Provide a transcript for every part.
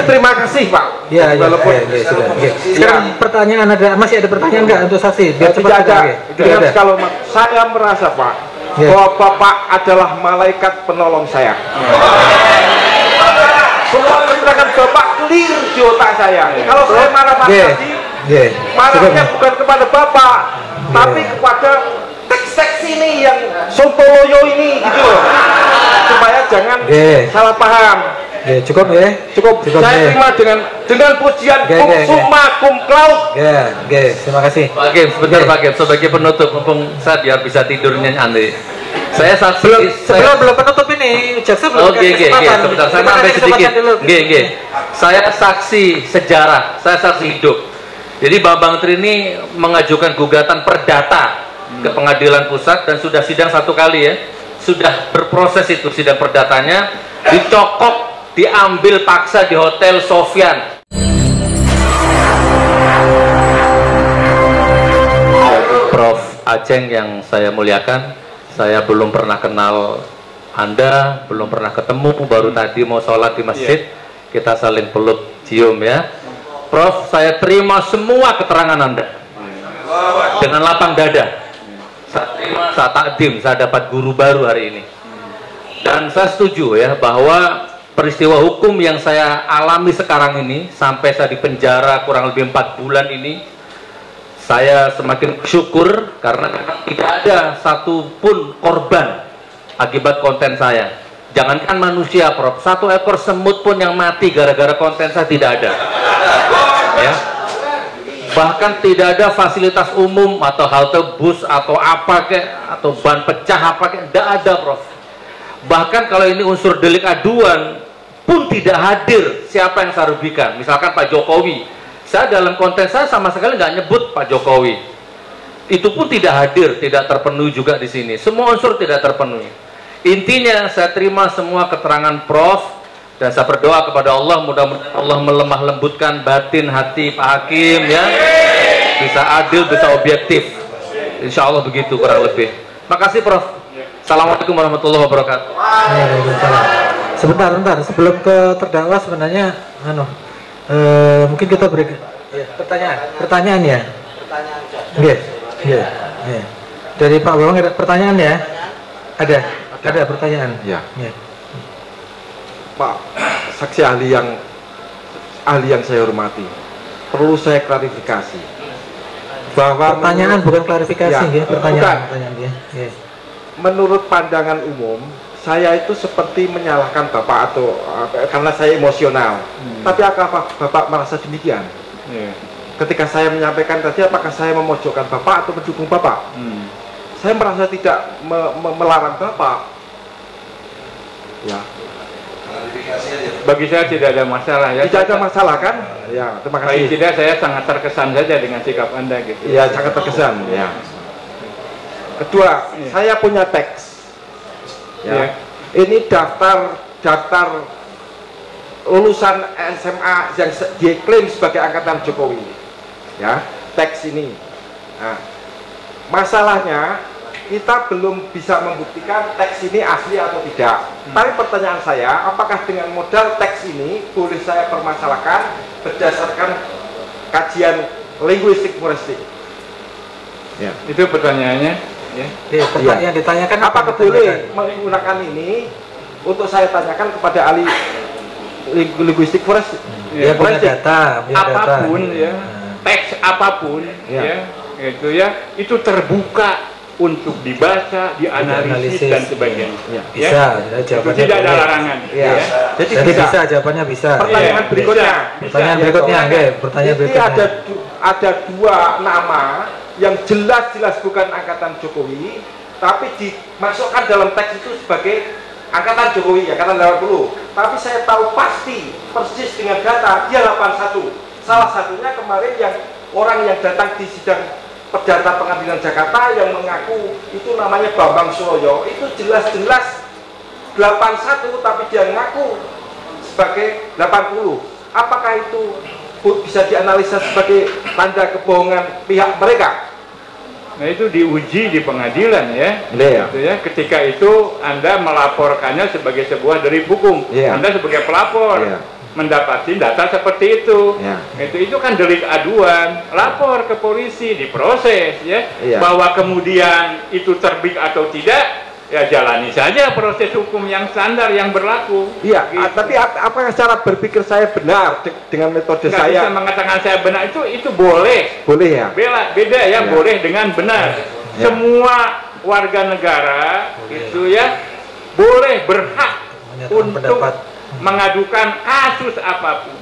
terima kasih Pak. Ya, walaupun sudah. Sekarang pertanyaan masih ada pertanyaan nggak untuk saksi? Biar cepat ada. Kalau saya merasa Pak, bahwa Bapak adalah malaikat penolong saya. Semua keterangan Bapak clear di otak saya. Kalau saya marah-marah tadi, marahnya bukan kepada Bapak, tapi kepada teks-teks ini yang sontoloyo ini gitu loh. Supaya jangan salah paham. Cukup ya? Cukup. Saya terima dengan pujian summa cum laude. Terima kasih. Pak Hakim, sebentar Pak Hakim, sebagai penutup, mumpung saya biar bisa tidurnya nanti. Saya saksi belum penutup ini, jaksa belum sebentar, saya sampai sedikit. Saya saksi sejarah, saya saksi hidup. Jadi Bambang Tri ini mengajukan gugatan perdata ke pengadilan pusat dan sudah sidang 1 kali ya. Sudah berproses itu sidang perdatanya, dicokok, diambil paksa di Hotel Sofyan. Prof. Aceng yang saya muliakan, saya belum pernah kenal Anda, belum pernah ketemu, baru tadi mau sholat di masjid, kita saling peluk cium ya. Prof, saya terima semua keterangan Anda dengan lapang dada. Saya takdim, saya dapat guru baru hari ini. Dan saya setuju ya bahwa peristiwa hukum yang saya alami sekarang ini, sampai saya di penjara kurang lebih 4 bulan ini, saya semakin bersyukur karena tidak ada satupun korban akibat konten saya. Jangankan manusia, Prof, 1 ekor semut pun yang mati gara-gara konten saya tidak ada. Ya. Bahkan tidak ada fasilitas umum atau halte bus atau apa kek, atau ban pecah apa kek, tidak ada, Prof. Bahkan kalau ini unsur delik aduan pun tidak hadir siapa yang saya rugikan. Misalkan Pak Jokowi, saya dalam konten saya sama sekali nggak nyebut Pak Jokowi. Itu pun tidak hadir, tidak terpenuhi juga di sini. Semua unsur tidak terpenuhi. Intinya saya terima semua keterangan Prof. Dan saya berdoa kepada Allah, mudah-mudahan Allah melemah lembutkan batin hati Pak Hakim ya, bisa adil, bisa objektif. Insya Allah begitu kurang lebih. Makasih Prof. Assalamualaikum warahmatullahi wabarakatuh. Sebentar, sebelum ke terdakwa sebenarnya, mungkin kita beri pertanyaan ya. Dari Pak Bawang ada pertanyaan ya? Ada pertanyaan. Ya. Pak, saksi ahli yang saya hormati, perlu saya klarifikasi bahwa pertanyaan bukan klarifikasi ya, pertanyaan dia. Menurut pandangan umum, saya itu seperti menyalahkan Bapak atau karena saya emosional. Tapi apakah Bapak merasa demikian? Ketika saya menyampaikan tadi, apakah saya memojokkan Bapak atau mendukung Bapak? Saya merasa tidak melarang Bapak. Ya. Bagi saya tidak ada masalah ya. Tidak ada masalah kan? Ya, terima kasih. Paling tidak saya sangat terkesan saja dengan sikap Anda gitu. Ya, sangat terkesan. Ya. Kedua, saya punya teks. Ya. Ini daftar lulusan SMA yang diklaim sebagai angkatan Jokowi. Ya, teks ini. Nah, masalahnya kita belum bisa membuktikan teks ini asli atau tidak. Tapi pertanyaan saya, apakah dengan modal teks ini boleh saya permasalahkan berdasarkan kajian linguistik forensik? Ya. Itu pertanyaannya. Ya. Yang ditanyakan apakah boleh menggunakan ini untuk saya tanyakan kepada ahli linguistik forensik? Ya, punya data, apapun ya, teks apapun ya, itu terbuka untuk dibaca, dianalisis dan sebagainya. Bisa, jawabannya tidak ada larangan. Jadi bisa, jawabannya bisa. Pertanyaan berikutnya. Pertanyaan berikutnya, ada 2 nama yang jelas-jelas bukan angkatan Jokowi, tapi dimasukkan dalam teks itu sebagai angkatan Jokowi, angkatan 80. Tapi saya tahu pasti persis dengan data dia 81. Salah satunya kemarin yang orang yang datang di sidang Perdata Pengadilan Jakarta yang mengaku itu namanya Bambang Suroyo, itu jelas-jelas 81 tapi dia mengaku sebagai 80. Apakah itu bisa dianalisa sebagai tanda kebohongan pihak mereka? Nah, itu diuji di pengadilan ya. Gitu ya. Ketika itu Anda melaporkannya sebagai sebuah delik hukum. Anda sebagai pelapor. mendapati data seperti itu. Ya. Itu kan delik aduan, lapor ke polisi, diproses ya. Iya. Bahwa kemudian itu terbit atau tidak, ya jalani saja proses hukum yang standar yang berlaku. Iya, Gitu. tapi apakah cara berpikir saya benar dengan metode Nggak bisa saya? mengatakan saya benar, itu boleh. Boleh ya? Beda ya, Ya. boleh dengan benar. Ya. Semua warga negara itu ya boleh berhak Menyatakan untuk pendapat. mengadukan kasus apapun.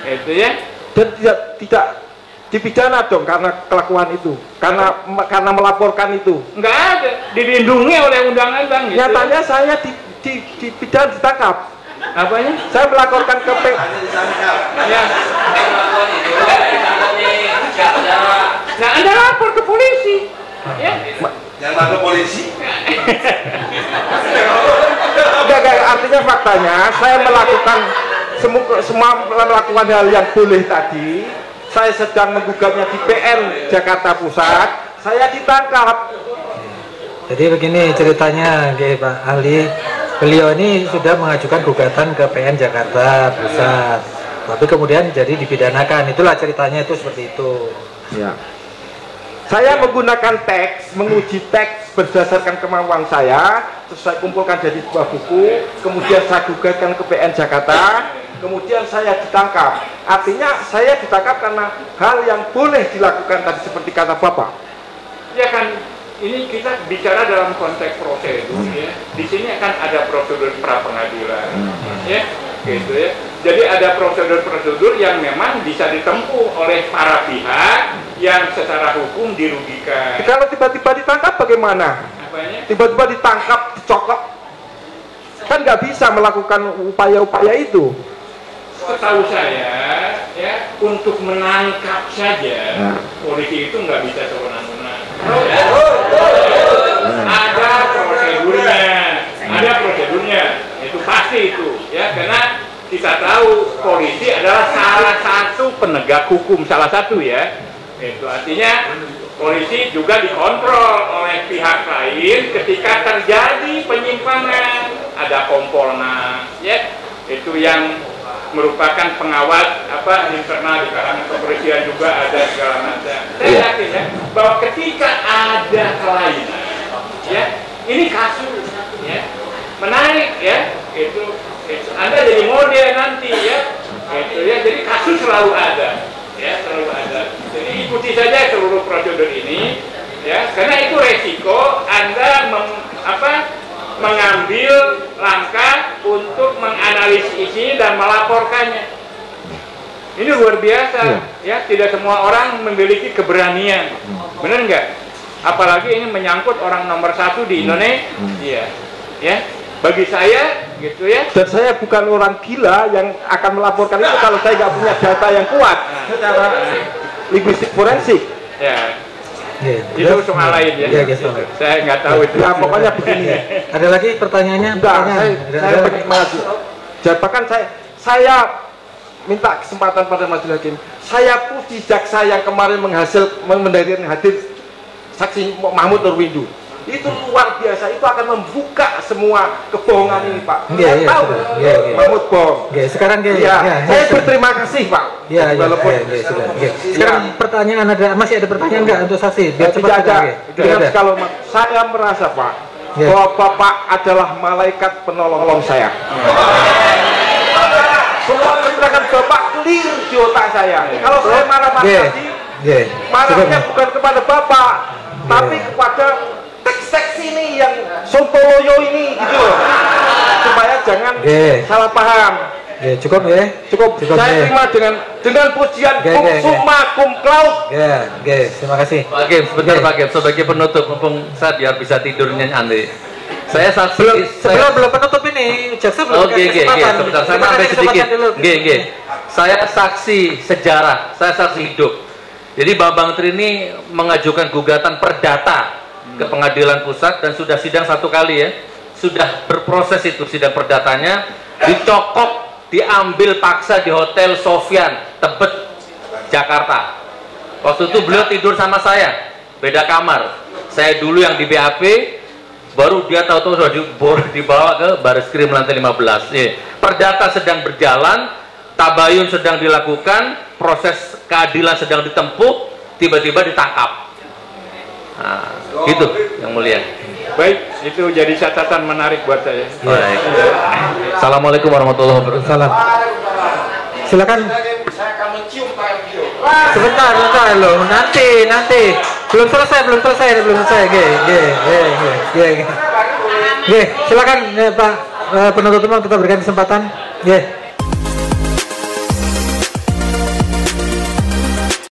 Itu ya. Dan tidak dipidana dong karena kelakuan itu, karena melaporkan itu. Nggak ada, dilindungi oleh undang-undang gitu. Nyatanya saya dipidana, ditangkap. Apanya? Saya melaporkan ke Ya. Nah, Anda lapor ke polisi. Ya. Yang lapor polisi. Enggak, artinya faktanya saya melakukan semua melakukan hal yang boleh tadi. Saya sedang menggugatnya di PN Jakarta Pusat, saya ditangkap. Jadi begini ceritanya, Pak ahli, beliau ini sudah mengajukan gugatan ke PN Jakarta Pusat, tapi kemudian jadi dipidanakan. Itulah ceritanya, itu seperti itu. Ya. Saya menggunakan teks, menguji teks berdasarkan kemampuan saya, terus saya kumpulkan jadi sebuah buku, kemudian saya gugatkan ke PN Jakarta, kemudian saya ditangkap. Artinya saya ditangkap karena hal yang boleh dilakukan tadi seperti kata Bapak. Ya kan, ini kita bicara dalam konteks prosedur ya. Di sini akan ada prosedur pra pengadilan, ya, gitu ya. Jadi ada prosedur-prosedur yang memang bisa ditempuh oleh para pihak yang secara hukum dirugikan. Kalau tiba-tiba ditangkap bagaimana? Apanya? Tiba-tiba ditangkap, dicokok, kan nggak bisa melakukan upaya-upaya itu. Setahu saya, ya, untuk menangkap saja polisi itu nggak bisa sewenang-wenang. Ya. Ada prosedurnya, itu pasti itu, ya, karena kita tahu polisi adalah salah satu penegak hukum, salah satu ya. Itu artinya polisi juga dikontrol oleh pihak lain ketika terjadi penyimpangan. Ada Kompolnas, ya, itu yang merupakan pengawas internal di kalangan kepolisian juga ada segala macam. Saya yakin ya bahwa ketika ada kelainan, ya, ini kasus, ya, menarik ya, itu Anda jadi model nanti ya, itu ya, jadi kasus selalu ada, ya, selalu ada. Jadi ikuti saja seluruh prosedur ini, ya, karena itu resiko Anda mengambil langkah untuk menganalisis isi dan melaporkannya. Ini luar biasa, ya, tidak semua orang memiliki keberanian, benar nggak? Apalagi ini menyangkut orang nomor 1 di Indonesia, ya. Bagi saya, gitu ya. Dan saya bukan orang gila yang akan melaporkan itu kalau saya nggak punya data yang kuat secara linguistik forensik. Ya. Ya, Itu soal lain ya. Ya, gitu. Saya nggak tahu itu. Ya pokoknya begini. Ada lagi pertanyaannya? Enggak, Pertanyaan? saya pengen maju. Bahkan saya minta kesempatan pada majelis hakim. Saya puji jaksa yang kemarin mendadirkan hadir saksi Mahmud Nurwindu. Itu luar biasa, itu akan membuka semua kebohongan ini, Pak. Saya tahu Mahmud bohong. Sekarang saya berterima kasih, Pak. Walaupun sekarang pertanyaan masih ada pertanyaan nggak untuk saksi? Biar cepat tidak ada. Tidak ada. Kalau saya merasa, Pak, bahwa Bapak adalah malaikat penolong saya. Semua keterangan Bapak clear di otak saya. Kalau saya marah-marah tadi, marahnya bukan kepada Bapak, tapi kepada teks-teks ini yang sontoloyo ini, gitu loh. Supaya jangan salah paham. Cukup ya? Cukup. Saya terima dengan pujian cum summa cum laude. Terima kasih. Pak Hakim, sebentar Pak Hakim, sebagai penutup, mumpung saya biar bisa tidurnya nanti. Saya saksi. Belum penutup ini, jaksa belum kasih kesempatan. Sebentar, saya nambah sedikit. Saya saksi sejarah, saya saksi hidup. Jadi Bambang Trini mengajukan gugatan perdata ke Pengadilan Pusat dan sudah sidang 1 kali ya. Sudah berproses itu sidang perdatanya, dicokok, diambil paksa di Hotel Sofyan, Tebet, Jakarta. Waktu itu beliau tidur sama saya, beda kamar. Saya dulu yang di BAP, baru dia tahu-tahu sudah dibawa ke Baris Krim lantai 15. Perdata sedang berjalan, tabayun sedang dilakukan, proses keadilan sedang ditempuh, tiba-tiba ditangkap. Nah, gitu yang mulia. Baik, itu jadi catatan menarik buat saya. Baik. Assalamualaikum warahmatullahi wabarakatuh. Salam. Silakan. Saya akan mencium tangan beliau. Sebentar loh. Nanti. Belum selesai. Silakan Pak penuntut umum kita berikan kesempatan.